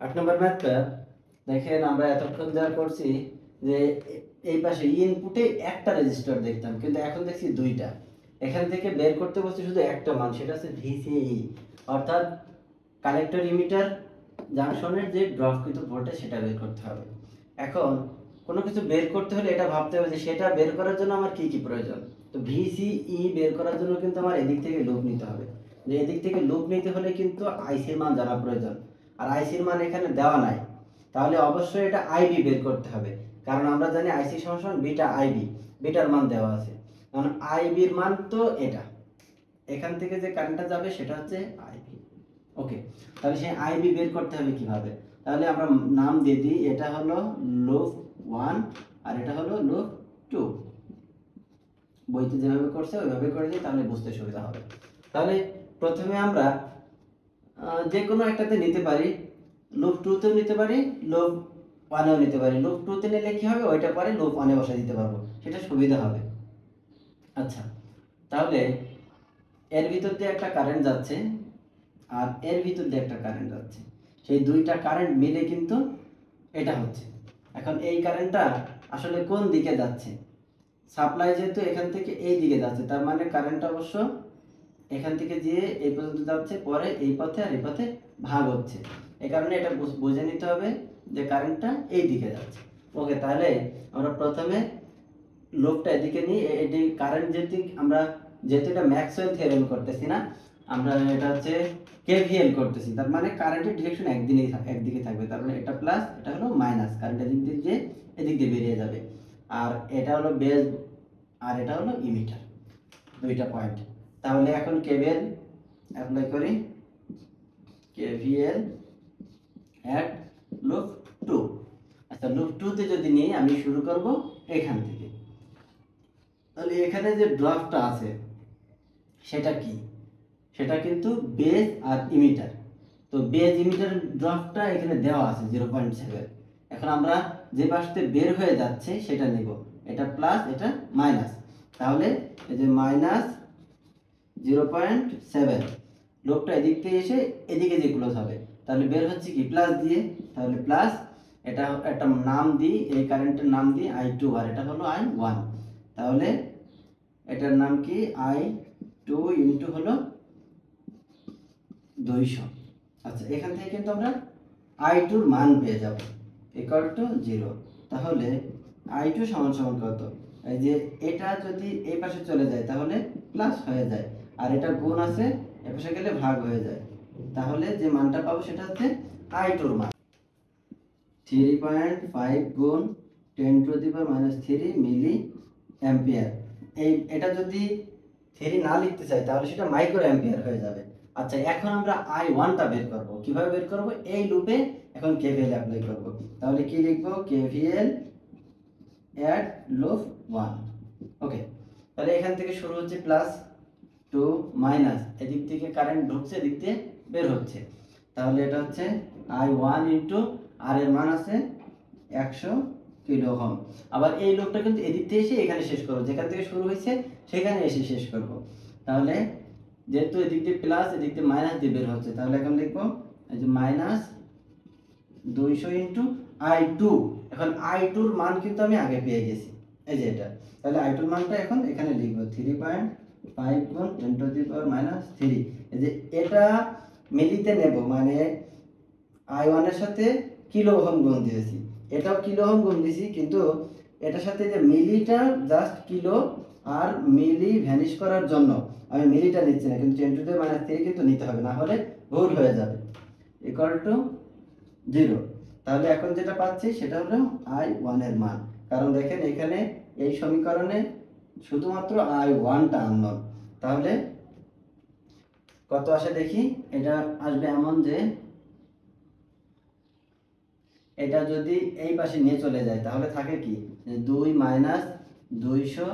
8 নম্বর ম্যাথটা দেখেন, আমরা এতক্ষণ যা করছি যে এই পাশে ইনপুটে একটা রেজিস্টার দেখতাম, কিন্তু এখন দেখছি দুইটা। এখান থেকে বের করতে বলছি শুধু একটা মান, সেটা হচ্ছে ভিসিই, অর্থাৎ কালেক্টর ইমিটার জাংশনের যে ড্রপকৃত ভোল্টেজ সেটা বের করতে হবে। এখন কোনো কিছু বের করতে হলে এটা ভাবতে হবে যে সেটা বের করার জন্য আমার কি কি প্রয়োজন। তো ভিসিই বের করার জন্য কিন্তু আমার এদিক থেকে লুপ নিতে হবে। যে এদিক থেকে লুপ নিতে হলে কিন্তু আইসির মান জানা প্রয়োজন, আর আইসির মান এখানে দেওয়া নাই। তাহলে অবশ্যই এটা আইবি বের করতে হবে, কারণ আমরা জানি আইসি সমান বিটা আইবি, বিটার মান দেওয়া আছে। কারণ আইবির মান তো এটা, এখান থেকে যে কারেন্টটা যাবে সেটা হচ্ছে আইবি। ওকে, তাহলে সেই আইবি বের করতে হবে কিভাবে? তাহলে আমরা নাম দিয়ে দিই, এটা হলো লুপ 1 আর এটা হলো লুপ 2। বইতে যেভাবে করছে ওইভাবে করে দিই, তাহলে বুঝতে সুবিধা হবে। তাহলে প্রথমে আমরা যে কোনো একটাতে নিতে পারি, লুপ 2 তেও নিতে পারি, লুপ 1 এও নিতে পারি। লুপ 2 তে নিলে কি হবে, ওইটা পরে লুপ 1 এ বসাই দিতে পারবো, সেটা সুবিধা হবে। আচ্ছা, তাহলে এর ভিতর দিয়ে একটা কারেন্ট যাচ্ছে আর এর ভিতর দিয়ে একটা কারেন্ট যাচ্ছে, সেই দুইটা কারেন্ট মিলে কিন্তু এটা হচ্ছে। এখন এই কারেন্টটা আসলে কোন দিকে যাচ্ছে? সাপ্লাই যেহেতু এখান থেকে এই দিকে যাচ্ছে, তার মানে কারেন্টটা অবশ্য এখান থেকে যেয়ে এই পর্যন্ত যাচ্ছে, পরে এই পথে আর এই পথে ভাগ হচ্ছে। এই কারণে এটা বুঝে নিতে হবে যে কারেন্টটা এই দিকে যাচ্ছে। ওকে, তাহলে আমরা প্রথমে লুপটা এদিকে নিই। এটি কারেন্ট যেহেতু এটা ম্যাক্সওয়েল থিওরেম করতেছি না, আমরা এটা হচ্ছে কেভিএল করতেছি, তার মানে কারেন্টের ডিরেকশন একদিকে থাকবে। তার মানে এটা প্লাস, এটা হলো মাইনাস, কারেন্ট এদিক দিয়ে বেরিয়ে যাবে। আর এটা হলো বেস আর এটা হলো ইমিটার, দুইটা পয়েন্ট। তাহলে এখন কেভিএল অ্যাপ্লাই করি, কেভিএল অ্যাট লুপ 2। আচ্ছা, লুপ 2 তে যদি নিই, আমি শুরু করব এখান থেকে। তাহলে এখানে যে ড্রপটা আছে সেটা কি? সেটা কিন্তু বেস আর ইমিটার। তো বেস ইমিটার ড্রপটা এখানে দেওয়া আছে 0.7। এখন আমরা যে পাশে বের হয়ে যাচ্ছে সেটা নিব, এটা প্লাস এটা মাইনাস। তাহলে এই যে মাইনাস 0.7, লোকটা এদিক থেকে এসে এদিকে যে ক্লোজ হবে, তাহলে বের হচ্ছে কি প্লাস দিয়ে। তাহলে প্লাস, এটা একটা নাম দিই, এই কারেন্টের নাম দিই I2 আর এটা হলো I1। তাহলে এটার নাম কি I2 ইনটু হলো 200। আচ্ছা, এখান থেকে কিন্তু আমরা I2 এর মান পেয়ে যাব ইকুয়াল টু 0। তাহলে I2 সমান সমান কত? এই যে এটা যদি এই পাশে চলে যায় তাহলে প্লাস হয়ে যায়, আর এটা গুণ আছে এই পাশে গেলে ভাগ হয়ে যায়। তাহলে যে মানটা পাবো সেটা হচ্ছে I2 এর মান 3.5 গুণ 10 to the power -3 milli ampere. এটা যদি 3 না লিখতে চাই তাহলে সেটা মাইক্রো অ্যাম্পিয়ার হয়ে যাবে। আচ্ছা, এখন আমরা I1 টা বের করব। কিভাবে বের করব? এই লুপে এখন KVL অ্যাপ্লাই করব। তাহলে কি লিখব? KVL এট লুপ 1। ওকে, তাহলে এখান থেকে শুরু হচ্ছে প্লাস টু মাইনাস, এদিক থেকে কারেন্ট ঢুকছে, এদিক দিয়ে বের হচ্ছে। তাহলে এটা হচ্ছে I1 ইনটু আর এর মান আছে 100 কিলো ওহম। আবার এই লুপটা কিন্তু এদিক থেকে এসে এখানে শেষ করব, যেখান থেকে শুরু হয়েছে সেখানে এসে শেষ করব। তাহলে যেহেতু এদিক দিয়ে প্লাস এদিক দিয়ে মাইনাস দিয়ে বের হচ্ছে, তাহলে এখন লিখব এই যে মাইনাস 200 ইনটু I2। এখন I2 এর মান কিন্তু আমি আগে পেয়ে গেছি, এই যে এটা। তাহলে I2 এর মানটা এখন এখানে লিখব 3.5 গুণ 10 টু দি পাওয়ার -3। এই যে এটা মিলিতে নেব, মানে I1 এর সাথে কিলো ওহম গুণ দিয়েছি, এটাও কিলো ওহম গুণ দিয়েছি, কিন্তু এটার সাথে যে মিলিটা জাস্ট কিলো আর মিলি ভ্যানিশ করার জন্য আমি মিলিটা নিচ্ছি না, কিন্তু 10 টু দি পাওয়ার -3 কিন্তু নিতে হবে, না হলে ভুল হয়ে যাবে। Equal to 0। তাহলে এখন যেটা পাচ্ছি সেটা হলো I1 এর মান, কারণ দেখেন এখানে এই সমীকরণে শুধুমাত্র I1 টা আননোন। তাহলে কত আসে দেখি, এটা আসবে এমন যে এটা যদি এই পাশে নিয়ে চলে যায় তাহলে থাকে কি 2 মাইনাস 200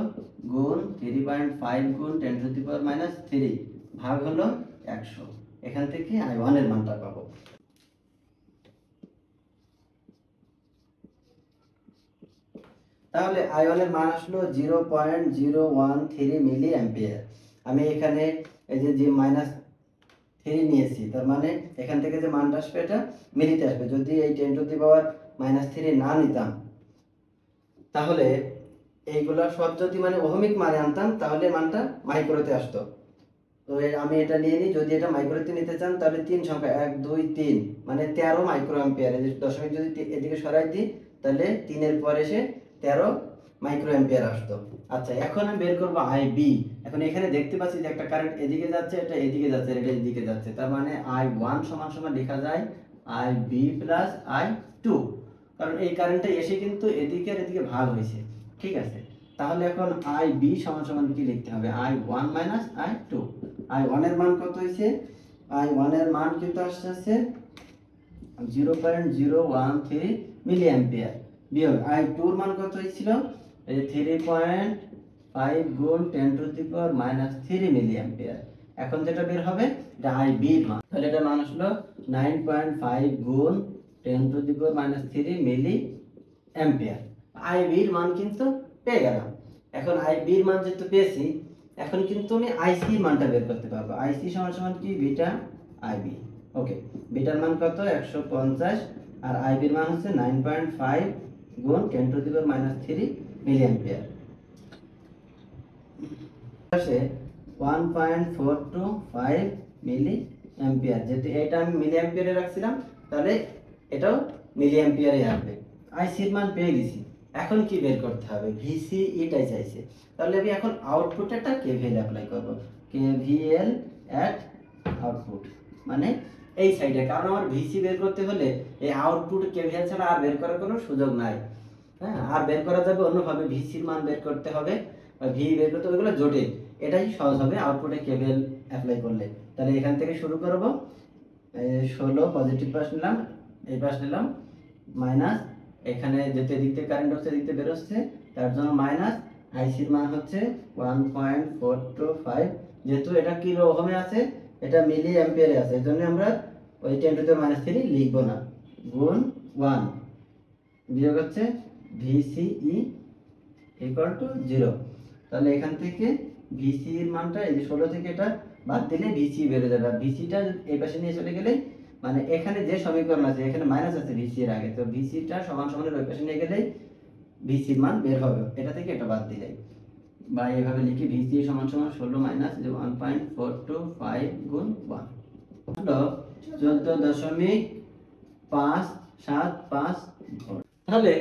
গুণ 3.5 গুণ 10 টু দি পাওয়ার -3 ভাগ হলো 100। এখান থেকে I1 এর মানটা পাবো। তাহলে I1 এর মান আসলো 0.013 মিলি অ্যাম্পিয়ার। আমি এখানে এই যে মাইনাস 3 নিয়েছি, তার মানে এখান থেকে যে মানটা আসবে এটা মিলিতে আসবে। যদি এই 10⁻³ না নিতাম, তাহলে এইগুলা সব যদি মানে ওহমিক মানে আনতাম, তাহলে মানটা মাইক্রোতে আসতো। তো আমি এটা নিয়ে নিই। যদি এটা মাইক্রোতে নিতে চান তাহলে 3 সংখ্যা 1 2 3 মানে 13 মাইক্রো অ্যাম্পিয়ার। এই যে দশমিক যদি এদিকে সরাই দিই তাহলে 3 এর পরে এসে 13 মাইক্রো অ্যাম্পিয়ার আসতো। আচ্ছা, এখন আমি বের করব আইবি। এখন এখানে দেখতে পাচ্ছি যে একটা কারেন্ট এদিকে যাচ্ছে, এটা এদিকে যাচ্ছে, এটা এদিকে যাচ্ছে, তার মানে I1 সমান সমান লেখা যায় IB প্লাস I2, কারণ এই কারেন্টটা এসে কিন্তু এদিকে আর এদিকে ভাগ হয়েছে। ঠিক আছে, তাহলে এখন IB সমান সমান কি লিখতে হবে? I1 minus I2। I1 এর মান কত হয়েছে? I1 এর মান কিন্তু আসছে 0.013 মিলি অ্যাম্পিয়ার, বিয়োগ I2 এর মান কত হয়েছিল? এই যে 3.5 গুণ 10⁻³ মিলি অ্যাম্পিয়ার। এখন যেটা বের হবে এটা IB এর মান, তাহলে এটা মান আসলো 9.5 গুণ 10⁻³ মিলি অ্যাম্পিয়ার। IB এর মান কিন্তু পেয়ে গেলাম। এখন IB এর মান যেহেতু পেয়েছি, এখন কিন্তু আমি IC এর মানটা বের করতে পারবো। IC সমান সমান কি? Beta IB। ওকে, বিটার মান কত? 150, আর IB এর মান হচ্ছে 9.5 গুণ 10⁻³ মিলি অ্যাম্পিয়ার। আসে 1.425 মিলি অ্যাম্পিয়ার। যেহেতু এটা আমি মিলি অ্যাম্পিয়ারে রাখছিলাম, তাহলে এটাও মিলি অ্যাম্পিয়ারে আসবে। আইসি এর মান পেয়ে গেছি। এখন কি বের করতে হবে? ভিসি এটাই চাইছে, তাহলে আমি এখন আউটপুটে একটা কেভিএল অ্যাপ্লাই করব। কেভিএল অ্যাট আউটপুট মানে এই সাইডে, কারণ আমার ভিসি বের করতে হলে এই আউটপুট কেভিএল ছাড়া আর বের করার কোনো সুযোগ নাই। হ্যাঁ, আর বের করা যাবে অন্যভাবে, ভিসির মান বের করতে হবে বা ভি বের করতে হবে, এগুলো জটিল। এটাই সহজ হবে আউটপুটে কেভিএল অ্যাপ্লাই করলে। তাহলে এখান থেকে শুরু করব। 16 পজিটিভ পাশ নিলাম, এই পাশ নিলাম, মাইনাস, এখানে যেতে দিক থেকে কারেন্ট হচ্ছে দিক থেকে বের হচ্ছে, তার জন্য মাইনাস। আইসির মান হচ্ছে 1.425, যেহেতু এটা কিলো ওহমে আছে, এটা মিলি অ্যাম্পিয়ারে আছে, এই জন্য আমরা ওই 10⁻³ লিখব না, গুণ 1 বিয়োগ হচ্ছে VCE ইকুয়াল টু 0। তাহলে এখান থেকে VCE এর মানটা এই যে 16 থেকে এটা বাদ দিলে VCE বের হয়ে যাবে, আর VCটা এই পাশে নিয়ে চলে গেলে মানে এখানে যে সমীকরণ আছে এখানে মাইনাস আছে VCE এর আগে, তো VCটা সমান সমান ওই পাশে নিয়ে গেলেই VCE এর মান বের হবে, এটা থেকে এটা বাদ দিলেই। বা এইভাবে লিখি VCE সমান সমান 16 মাইনাস 1.425 গুণ 1 হলো 14.575 ভোল্ট। তাহলে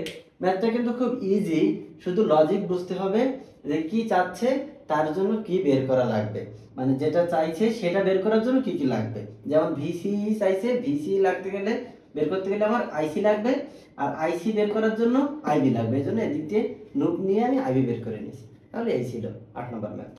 ম্যাথটা কিন্তু খুব ইজি, শুধু লজিক বুঝতে হবে যে কি চাচ্ছে, তার জন্য কি বের করা লাগবে, মানে যেটা চাইছে সেটা বের করার জন্য কি কি লাগবে। যেমন ভিসিই চাইছে, ভিসিই লাগতে গেলে বের করতে গেলে আমার আইসি লাগবে, আর আইসি বের করার জন্য আইবি লাগবে, এই জন্য এদিক দিয়ে লুপ নিয়ে আমি আইবি বের করে নিয়েছি। তাহলে এই ছিল 8 নম্বর ম্যাথ।